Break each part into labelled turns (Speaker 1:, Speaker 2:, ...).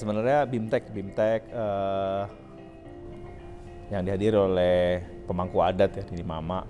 Speaker 1: sebenarnya BIMTEK yang dihadiri oleh pemangku adat ya di Mama,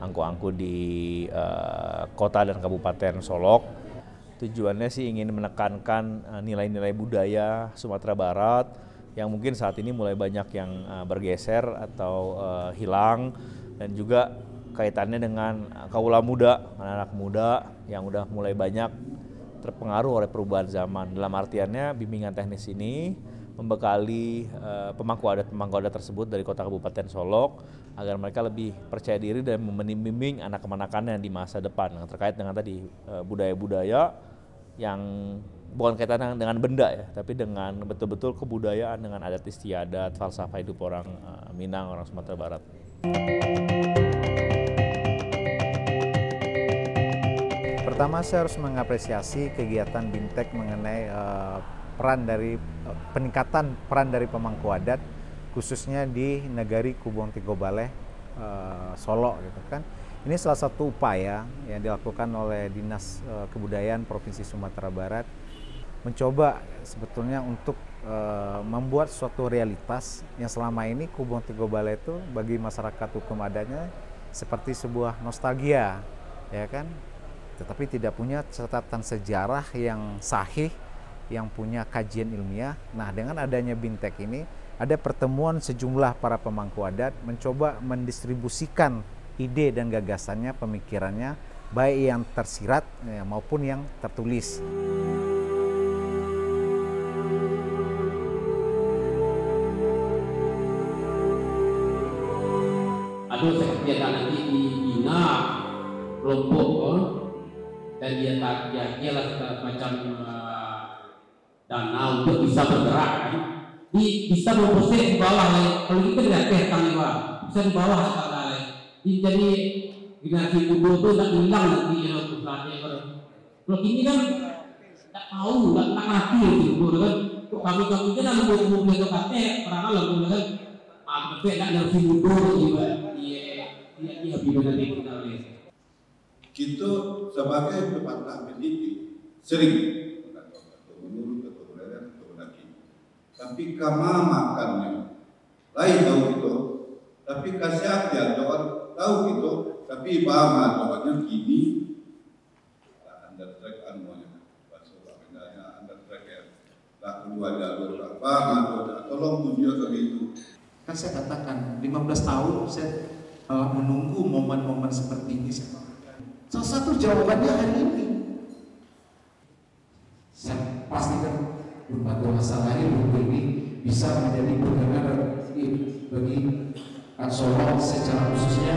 Speaker 1: angku-angku di kota dan kabupaten Solok. Tujuannya sih ingin menekankan nilai-nilai budaya Sumatera Barat yang mungkin saat ini mulai banyak yang bergeser atau hilang, dan juga kaitannya dengan kaula muda, anak-anak muda yang udah mulai banyak terpengaruh oleh perubahan zaman. Dalam artiannya bimbingan teknis ini membekali pemangku adat tersebut dari kota kabupaten Solok agar mereka lebih percaya diri dan membimbing anak-anakannya di masa depan yang terkait dengan tadi budaya-budaya yang bukan kaitan dengan benda ya, tapi dengan betul-betul kebudayaan, dengan adat istiadat, falsafah hidup orang Minang, orang Sumatera Barat.
Speaker 2: Pertama, saya harus mengapresiasi kegiatan BIMTEK mengenai peningkatan peran dari pemangku adat, khususnya di Negari Kubong Tigo Baleh, Solok gitu kan. Ini salah satu upaya yang dilakukan oleh Dinas Kebudayaan Provinsi Sumatera Barat, mencoba sebetulnya untuk membuat suatu realitas yang selama ini Kubong Tigo Baleh itu bagi masyarakat hukum adatnya seperti sebuah nostalgia, ya kan? Tetapi tidak punya catatan sejarah yang sahih, yang punya kajian ilmiah. Nah, dengan adanya BIMTEK ini, ada pertemuan sejumlah para pemangku adat mencoba mendistribusikan ide dan gagasannya, pemikirannya, baik yang tersirat maupun yang tertulis.
Speaker 3: Ada kegiatan nanti dibina kelompok dan dia lah macam dana untuk bisa bergerak kan, bisa memproses di bawah. Kalau kita lihat bisa di bawah sekali. Jadi generasi muda itu tak hilang nanti kalau ini kan tak tahu, tak ngerti itu kan. Kami kan mau ke kate orang lalu kan tapi nak generasi muda juga dia bisa nanti
Speaker 4: kita sebagai pemerintah pendidik sering menurut atau belajar atau lagi, tapi kama makannya lain tahu gitu, tapi kasih dia tahu gitu, tapi bama jawabannya gini, under track anunya, masuk apanya under track ya, tak kedua jalur apa, tolong tujuh ke itu.
Speaker 5: Kan saya katakan 15 tahun saya menunggu momen-momen seperti ini. Salah satu jawabannya hari ini. Saya pastikan berbagai masalah ini bisa menjadi pegangan bagi Solok secara khususnya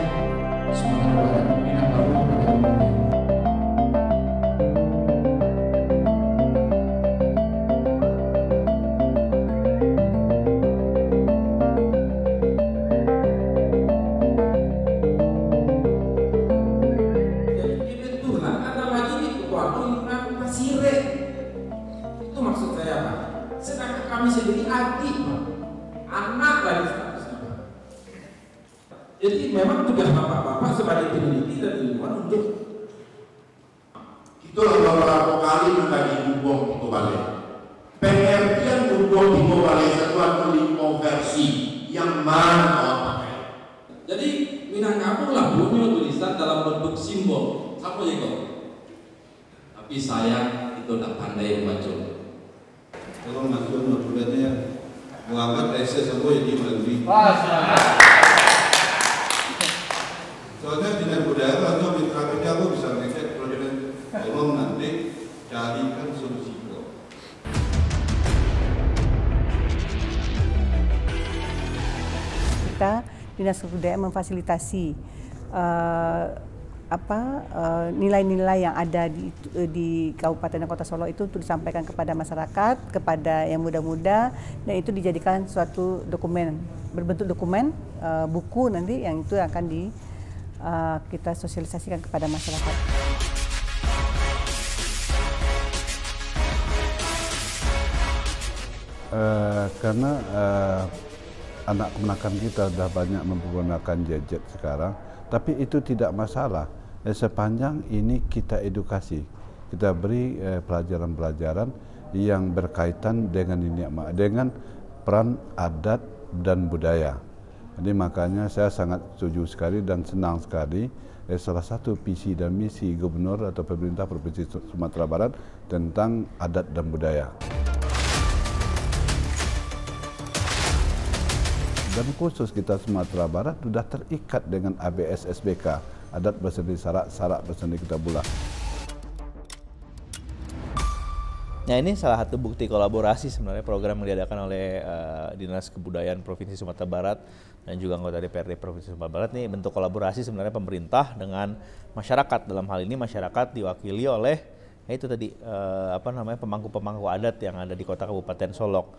Speaker 5: Sumatera Barat, Minangkabau pada umumnya.
Speaker 3: Itu maksud saya Pak. Sedangkan kami sendiri adik Pak, anak lagi statusnya. Jadi memang tugas bapak-bapak sebagai peneliti dan ilmuwan untuk
Speaker 4: kita beberapa kali mengkaji Kubong Tigo Baleh. Pengertian Kubong Tigo Baleh itu ada 5 versi yang mana kau pakai.
Speaker 3: jadi Minangkabau lah punya tulisan dalam bentuk simbol. Siapa ya kok? Tapi saya itu tak pandai membaca.
Speaker 4: Kalau masuk notulennya Muhammad Aisyah semua yang dimulai. Soalnya dengan budaya atau mitra kerja aku bisa ngecek kalau dengan tolong nanti carikan solusi.
Speaker 6: Kita Dinas Kebudayaan memfasilitasi nilai-nilai yang ada di Kabupaten dan Kota Solok itu untuk disampaikan kepada masyarakat, kepada yang muda-muda, dan itu dijadikan suatu dokumen, berbentuk dokumen, buku nanti yang itu akan kita sosialisasikan kepada masyarakat.
Speaker 7: Karena anak kemenakan kita sudah banyak menggunakan gadget sekarang, tapi itu tidak masalah. Sepanjang ini kita edukasi, kita beri pelajaran-pelajaran yang berkaitan dengan dengan peran adat dan budaya. Jadi makanya saya sangat setuju sekali dan senang sekali salah satu visi dan misi gubernur atau pemerintah Provinsi Sumatera Barat tentang adat dan budaya. Dan khusus kita Sumatera Barat sudah terikat dengan ABS SBK, adat berseni sarak berseni kita bulah.
Speaker 1: Nah, ini salah satu bukti kolaborasi sebenarnya program yang diadakan oleh Dinas Kebudayaan Provinsi Sumatera Barat dan juga anggota DPRD Provinsi Sumatera Barat. Ini bentuk kolaborasi sebenarnya pemerintah dengan masyarakat. Dalam hal ini masyarakat diwakili oleh itu tadi pemangku-pemangku adat yang ada di kota Kabupaten Solok.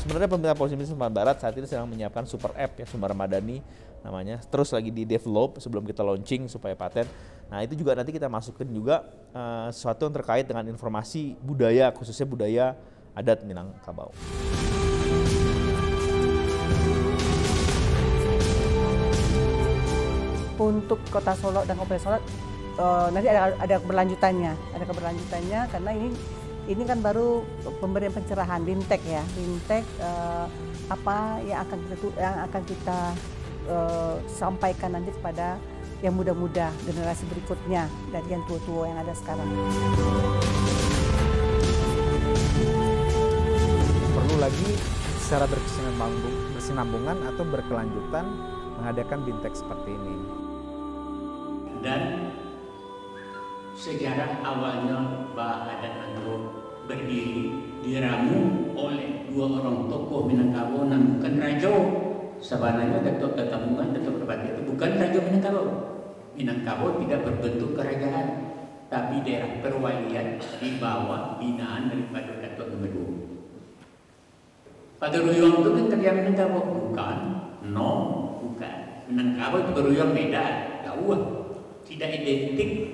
Speaker 1: Sebenarnya pemerintah Provinsi Sumatera Barat saat ini sedang menyiapkan super app ya, Sumber Madani namanya, terus lagi di develop sebelum kita launching supaya paten. Nah, itu juga nanti kita masukin juga sesuatu yang terkait dengan informasi budaya, khususnya budaya adat Minangkabau.
Speaker 6: Untuk Kota Solok dan Kabupaten Solok nanti ada keberlanjutannya, karena ini kan baru pemberian pencerahan Bintek ya, apa yang akan kita sampaikan nanti kepada yang muda-muda, generasi berikutnya dari yang tua-tua yang ada sekarang.
Speaker 2: Perlu lagi secara berkesinambungan atau berkelanjutan mengadakan Bintek seperti ini.
Speaker 8: Dan sejarah awalnya Mbah Adat Andro berdiri diramu oleh dua orang tokoh Minangkabau dan bukan raja. Sebenarnya Datuk Ketampungan, Datuk Berbati itu bukan raja Minangkabau. Minangkabau tidak berbentuk kerajaan, tapi daerah perwalian di bawah binaan daripada Datuk nomor 2. Pada Ruyong itu kan kerja Minangkabau? Bukan, bukan. Minangkabau itu Ruyong beda, jauh, tidak identik.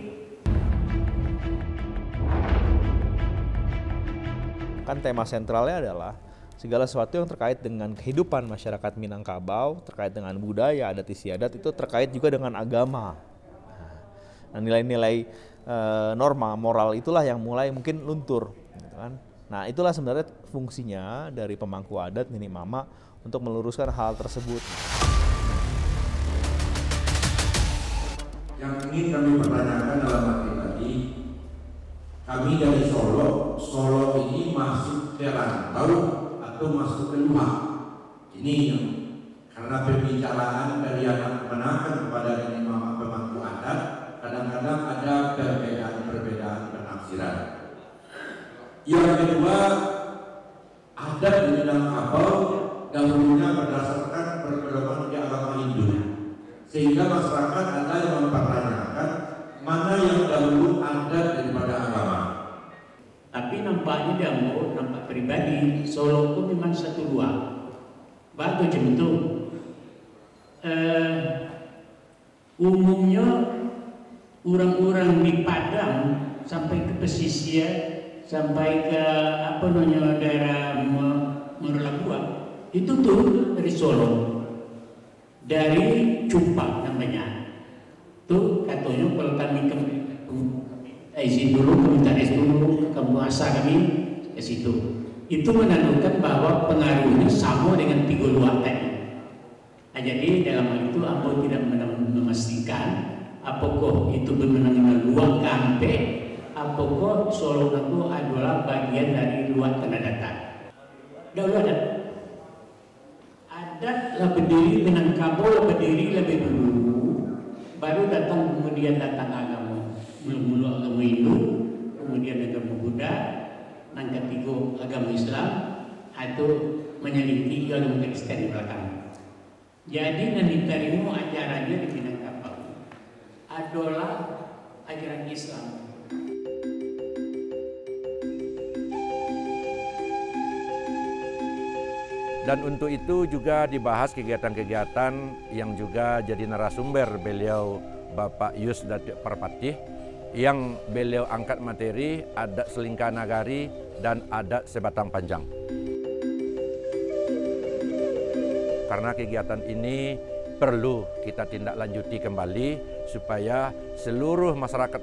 Speaker 1: Kan tema sentralnya adalah segala sesuatu yang terkait dengan kehidupan masyarakat Minangkabau, terkait dengan budaya, adat istiadat, itu terkait juga dengan agama. Nah, nilai-nilai norma moral itulah yang mulai mungkin luntur, gitu kan. Nah, itulah sebenarnya fungsinya dari pemangku adat Nini Mama untuk meluruskan hal tersebut.
Speaker 9: Yang ingin kami pertanyakan dalam arti tadi, kami dari Solo ini masuk ke rantau atau masuk ke luar. Ini yang karena pembicaraan dari anak kemenakan kepada Nini Mama pemangku adat, kadang-kadang ada perbedaan penafsiran. Yang kedua, adat di Minangkabau dahulunya berdasarkan berpedoman di agama Hindu, sehingga masyarakat ada yang mempertanyakan mana yang dahulu adat daripada agama.
Speaker 8: Tapi nampaknya diambil nampak pribadi, Solo itu memang satu dua. Batu jemtu. Umumnya orang-orang di Padang sampai ke pesisir, sampai ke daerah Merlagua, itu tuh dari Solo, dari Cupak namanya. Tuh katanya kalau kami izin dulu, kami taris dulu, kemuasa kami ke situ. Itu menandakan bahwa pengaruhnya sama dengan 3 luar tadi. Nah, jadi dalam hal itu Ambo tidak memastikan apakah itu benar-benar luar kampe, apakah Solo itu adalah bagian dari luar tanah datar. Dahulu adatlah berdiri Minangkabau berdiri lebih dulu, baru kemudian datang agama. Mulu-mulu agama Hindu, kemudian agama Buddha, dan ketiga agama Islam, atau menyelidiki agama Kristen di belakang. Jadi yang diterima ajarannya di Minangkabau adalah ajaran Islam.
Speaker 10: Dan untuk itu juga dibahas kegiatan-kegiatan yang juga jadi narasumber beliau Bapak Yus Datuk Parpatih, yang beliau angkat materi adat Selingkah Nagari dan adat Sebatang Panjang. Karena kegiatan ini perlu kita tindak lanjuti kembali supaya seluruh masyarakat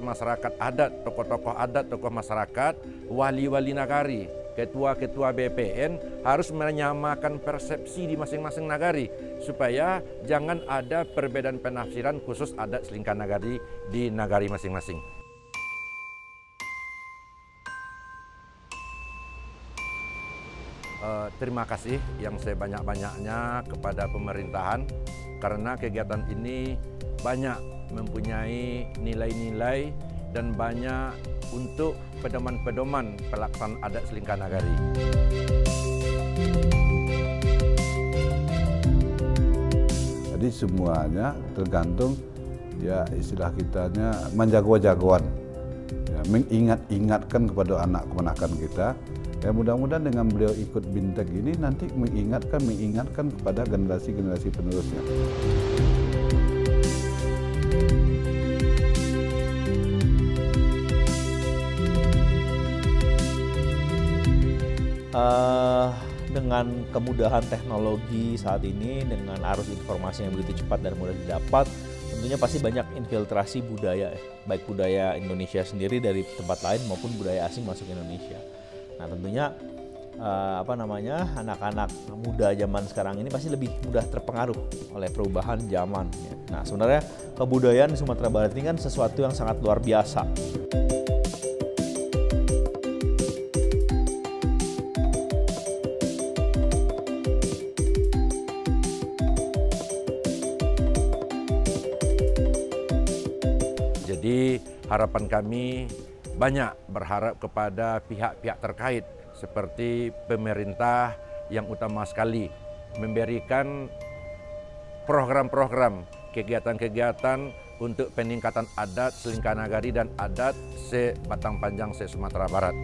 Speaker 10: adat, tokoh-tokoh adat, tokoh masyarakat, wali-wali nagari, ketua-ketua BPN harus menyamakan persepsi di masing-masing nagari supaya jangan ada perbedaan penafsiran khusus adat selingkah nagari di nagari masing-masing. Terima kasih yang sebanyak-banyaknya kepada pemerintahan karena kegiatan ini banyak mempunyai nilai-nilai dan banyak untuk pedoman-pedoman pelaksanaan adat selingkah nagari.
Speaker 7: Jadi semuanya tergantung ya istilah kitanya menjago-jagoan, ya, mengingat-ingatkan kepada anak keponakan kita. Ya mudah-mudahan dengan beliau ikut BINTEK ini nanti mengingatkan kepada generasi-generasi penerusnya.
Speaker 1: Dengan kemudahan teknologi saat ini, dengan arus informasi yang begitu cepat dan mudah didapat, tentunya pasti banyak infiltrasi budaya, baik budaya Indonesia sendiri dari tempat lain maupun budaya asing masuk ke Indonesia. Nah tentunya anak-anak muda zaman sekarang ini pasti lebih mudah terpengaruh oleh perubahan zaman. Nah sebenarnya kebudayaan di Sumatera Barat ini kan sesuatu yang sangat luar biasa.
Speaker 10: Jadi harapan kami banyak berharap kepada pihak-pihak terkait seperti pemerintah yang utama sekali memberikan program-program, kegiatan-kegiatan untuk peningkatan adat selingkah nagari dan adat sebatang panjang se-Sumatera Barat.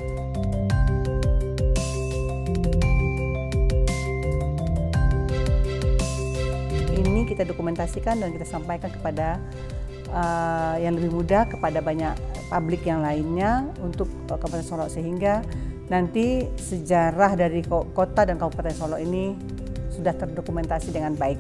Speaker 6: Ini kita dokumentasikan dan kita sampaikan kepada yang lebih mudah, kepada banyak publik yang lainnya untuk Kabupaten Solok, sehingga nanti sejarah dari kota dan Kabupaten Solok ini sudah terdokumentasi dengan baik.